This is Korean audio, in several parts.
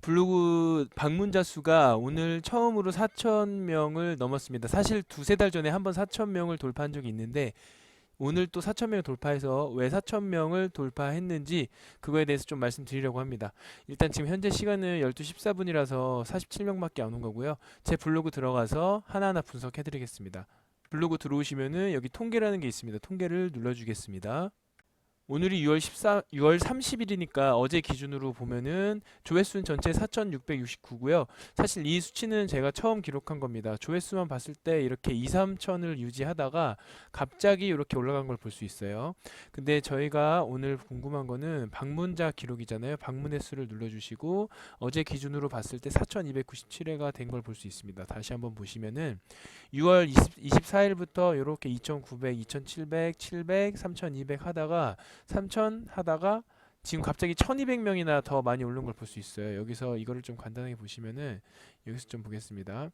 블로그 방문자 수가 오늘 처음으로 4,000명을 넘었습니다. 사실 두세 달 전에 한번 4,000명을 돌파한 적이 있는데 오늘 또 4,000명을 돌파해서 왜 4,000명을 돌파했는지 그거에 대해서 좀 말씀드리려고 합니다. 일단 지금 현재 시간은 12시 14분이라서 47명밖에 안 온 거고요. 제 블로그 들어가서 하나하나 분석해 드리겠습니다. 블로그 들어오시면은 여기 통계라는 게 있습니다. 통계를 눌러주겠습니다. 오늘이 6월 30일이니까 어제 기준으로 보면은 조회수는 전체 4,669고요. 사실 이 수치는 제가 처음 기록한 겁니다. 조회수만 봤을 때 이렇게 2, 3천을 유지하다가 갑자기 이렇게 올라간 걸 볼 수 있어요. 근데 저희가 오늘 궁금한 거는 방문자 기록이잖아요. 방문의 수를 눌러주시고 어제 기준으로 봤을 때 4,297회가 된 걸 볼 수 있습니다. 다시 한번 보시면은 6월 24일부터 이렇게 2,900, 2,700, 700, 3,200 하다가 3,000 하다가 지금 갑자기 1,200명이나 더 많이 오른 걸 볼 수 있어요. 여기서 이거를 좀 간단하게 보시면은 여기서 좀 보겠습니다.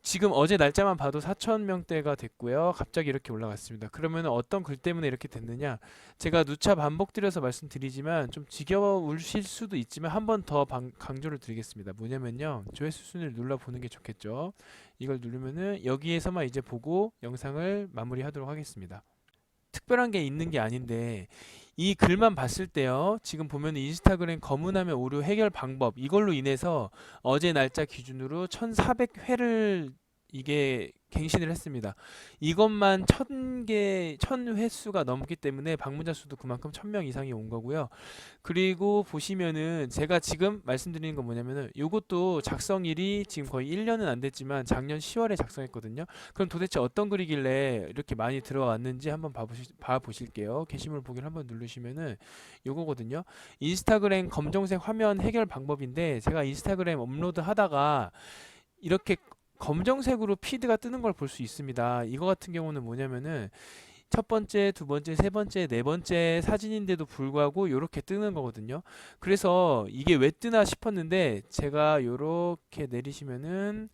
지금 어제 날짜만 봐도 4,000명대가 됐고요. 갑자기 이렇게 올라갔습니다. 그러면 어떤 글 때문에 이렇게 됐느냐? 제가 누차 반복드려서 말씀드리지만 좀 지겨우실 수도 있지만 한 번 더 강조를 드리겠습니다. 뭐냐면요. 조회수 순위를 눌러보는 게 좋겠죠. 이걸 누르면은 여기에서만 이제 보고 영상을 마무리하도록 하겠습니다. 특별한 게 있는 게 아닌데 이 글만 봤을 때요. 지금 보면 인스타그램 검은 화면 오류 해결 방법 이걸로 인해서 어제 날짜 기준으로 1,400회를 이게 갱신을 했습니다. 이것만 1,000개, 1,000횟수가 넘기 때문에 방문자 수도 그만큼 1,000명 이상이 온 거고요. 그리고 보시면은 제가 지금 말씀드리는 건 뭐냐면은 요것도 작성일이 지금 거의 1년은 안 됐지만 작년 10월에 작성했거든요. 그럼 도대체 어떤 글이길래 이렇게 많이 들어왔는지 한번 봐보실게요. 게시물 보기를 한번 누르시면은 요거거든요. 인스타그램 검정색 화면 해결 방법인데 제가 인스타그램 업로드 하다가 이렇게 검정색으로 피드가 뜨는 걸 볼 수 있습니다. 이거 같은 경우는 뭐냐면은 첫 번째, 두 번째, 세 번째, 네 번째 사진인데도 불구하고 이렇게 뜨는 거거든요. 그래서 이게 왜 뜨나 싶었는데 제가 이렇게 내리시면은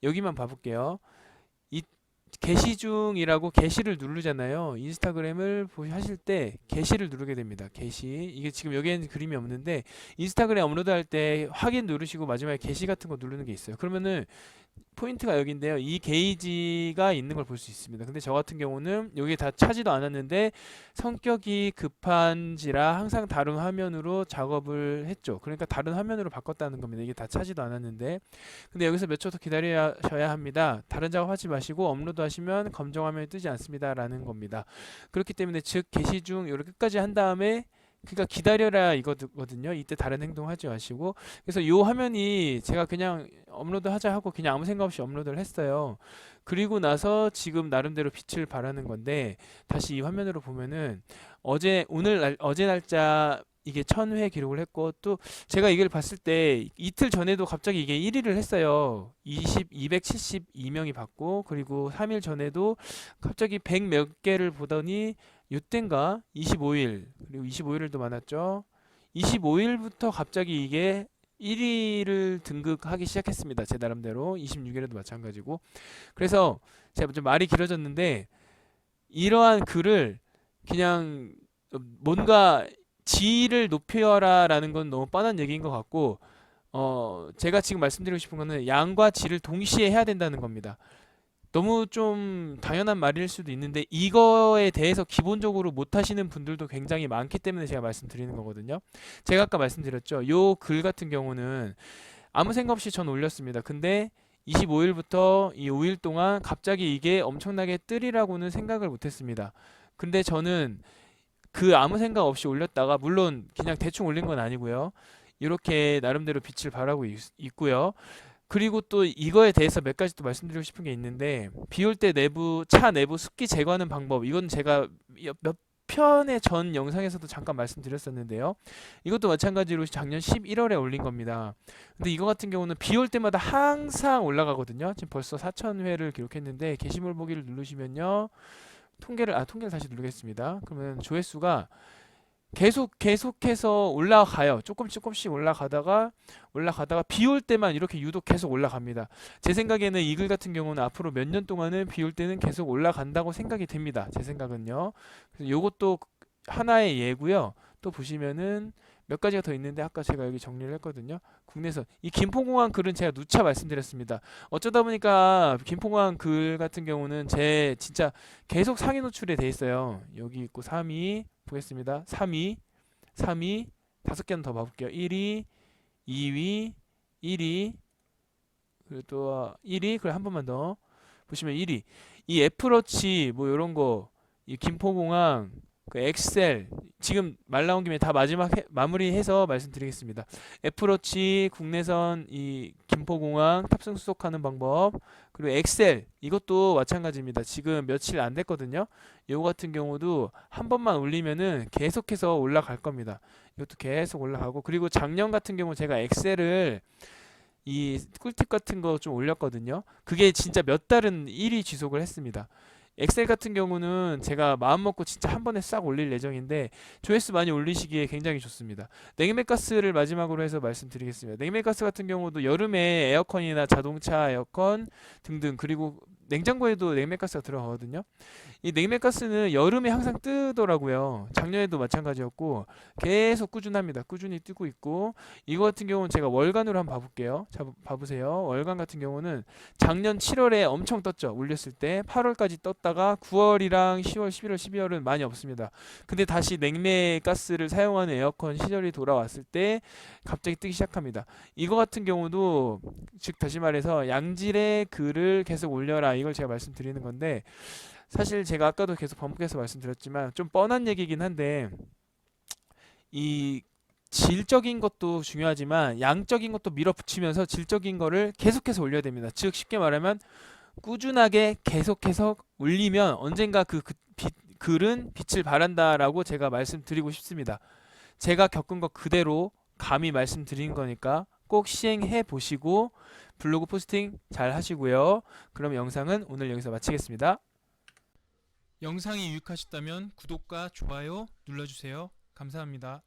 여기만 봐볼게요. 이 게시 중이라고 게시를 누르잖아요. 인스타그램을 하실 때 게시를 누르게 됩니다. 게시. 이게 지금 여기에는 그림이 없는데 인스타그램 업로드할 때 확인 누르시고 마지막에 게시 같은 거 누르는 게 있어요. 그러면은 포인트가 여기인데요. 이 게이지가 있는 걸 볼 수 있습니다. 근데 저 같은 경우는 여기 다 차지도 않았는데 성격이 급한지라 항상 다른 화면으로 작업을 했죠. 그러니까 다른 화면으로 바꿨다는 겁니다. 이게 다 차지도 않았는데. 근데 여기서 몇 초 더 기다려야 합니다. 다른 작업하지 마시고 업로드 하시면 검정 화면이 뜨지 않습니다. 라는 겁니다. 그렇기 때문에 즉 게시 중 이렇게 끝까지 한 다음에 그러니까 기다려라 이거거든요. 이때 다른 행동 하지 마시고. 그래서 요 화면이 제가 그냥 업로드 하자 하고 그냥 아무 생각 없이 업로드를 했어요. 그리고 나서 지금 나름대로 빛을 발하는 건데 다시 이 화면으로 보면은 어제 날짜 이게 1,000회 기록을 했고 또 제가 이걸 봤을 때 이틀 전에도 갑자기 이게 1위를 했어요. 272명이 봤고 그리고 3일 전에도 갑자기 100 몇 개를 보더니 이땐가 25일 그리고 25일도 많았죠. 25일부터 갑자기 이게 1위를 등극하기 시작했습니다. 제 나름대로 26일에도 마찬가지고. 그래서 제가 좀 말이 길어졌는데 이러한 글을 그냥 뭔가 지위를 높여라라는 건 너무 뻔한 얘기인 것 같고 제가 지금 말씀드리고 싶은 거는 양과 질을 동시에 해야 된다는 겁니다. 너무 좀 당연한 말일 수도 있는데 이거에 대해서 기본적으로 못 하시는 분들도 굉장히 많기 때문에 제가 말씀드리는 거거든요. 제가 아까 말씀드렸죠. 요 글 같은 경우는 아무 생각 없이 전 올렸습니다. 근데 25일부터 이 5일 동안 갑자기 이게 엄청나게 뜨리라고는 생각을 못 했습니다. 근데 저는 그 아무 생각 없이 올렸다가 물론 그냥 대충 올린 건 아니고요. 이렇게 나름대로 빛을 발하고 있고요. 그리고 또 이거에 대해서 몇 가지 또 말씀드리고 싶은 게 있는데 비 올 때 차 내부 습기 제거하는 방법 이건 제가 몇 편의 전 영상에서도 잠깐 말씀드렸었는데요. 이것도 마찬가지로 작년 11월에 올린 겁니다. 근데 이거 같은 경우는 비 올 때마다 항상 올라가거든요. 지금 벌써 4,000회를 기록했는데 게시물 보기를 누르시면요. 통계를 다시 누르겠습니다. 그러면 조회수가 계속해서 올라가요. 조금씩 올라가다가 비 올 때만 이렇게 유독 계속 올라갑니다. 제 생각에는 이 글 같은 경우는 앞으로 몇 년 동안은 비 올 때는 계속 올라간다고 생각이 됩니다. 제 생각은요. 그래서 요것도 하나의 예고요. 또 보시면은 몇 가지가 더 있는데 아까 제가 여기 정리를 했거든요. 국내선 이 김포공항 글은 제가 누차 말씀드렸습니다. 어쩌다 보니까 김포공항 글 같은 경우는 제 진짜 계속 상위 노출에 돼 있어요. 여기 있고 3위 보겠습니다. 3위 다섯 개는 더 봐볼게요. 1위, 2위, 1위, 그리고 또 1위, 그리고 한 번만 더 보시면 1위. 이 애플워치 뭐 이런 거, 이 김포공항, 그 엑셀 지금 말 나온 김에 다 마지막 마무리해서 말씀드리겠습니다. 애플워치, 국내선, 이 김포공항 탑승 수속하는 방법, 그리고 엑셀 이것도 마찬가지입니다. 지금 며칠 안 됐거든요. 이거 같은 경우도 한 번만 올리면은 계속해서 올라갈 겁니다. 이것도 계속 올라가고, 그리고 작년 같은 경우 제가 엑셀을 이 꿀팁 같은 거 좀 올렸거든요. 그게 진짜 몇 달은 1위 지속을 했습니다. 엑셀 같은 경우는 제가 마음먹고 진짜 한 번에 싹 올릴 예정인데 조회수 많이 올리시기에 굉장히 좋습니다. 냉매가스를 마지막으로 해서 말씀드리겠습니다. 냉매가스 같은 경우도 여름에 에어컨이나 자동차 에어컨 등등, 그리고 냉장고에도 냉매가스가 들어가거든요. 이 냉매가스는 여름에 항상 뜨더라고요. 작년에도 마찬가지였고 계속 꾸준합니다. 꾸준히 뜨고 있고, 이거 같은 경우는 제가 월간으로 한번 봐볼게요. 자, 봐보세요. 월간 같은 경우는 작년 7월에 엄청 떴죠. 올렸을 때 8월까지 떴다가 9월이랑 10월, 11월, 12월은 많이 없습니다. 근데 다시 냉매가스를 사용하는 에어컨 시절이 돌아왔을 때 갑자기 뜨기 시작합니다. 이거 같은 경우도 즉 다시 말해서 양질의 글을 계속 올려라, 이걸 제가 말씀드리는 건데, 사실 제가 아까도 계속 반복해서 말씀드렸지만 좀 뻔한 얘기긴 한데, 이 질적인 것도 중요하지만 양적인 것도 밀어붙이면서 질적인 거를 계속해서 올려야 됩니다. 즉 쉽게 말하면 꾸준하게 계속해서 올리면 언젠가 글은 빛을 발한다라고 제가 말씀드리고 싶습니다. 제가 겪은 거 그대로 감히 말씀드린 거니까 꼭 시행해 보시고 블로그 포스팅 잘 하시고요. 그럼 영상은 오늘 여기서 마치겠습니다. 영상이 유익하셨다면 구독과 좋아요 눌러주세요. 감사합니다.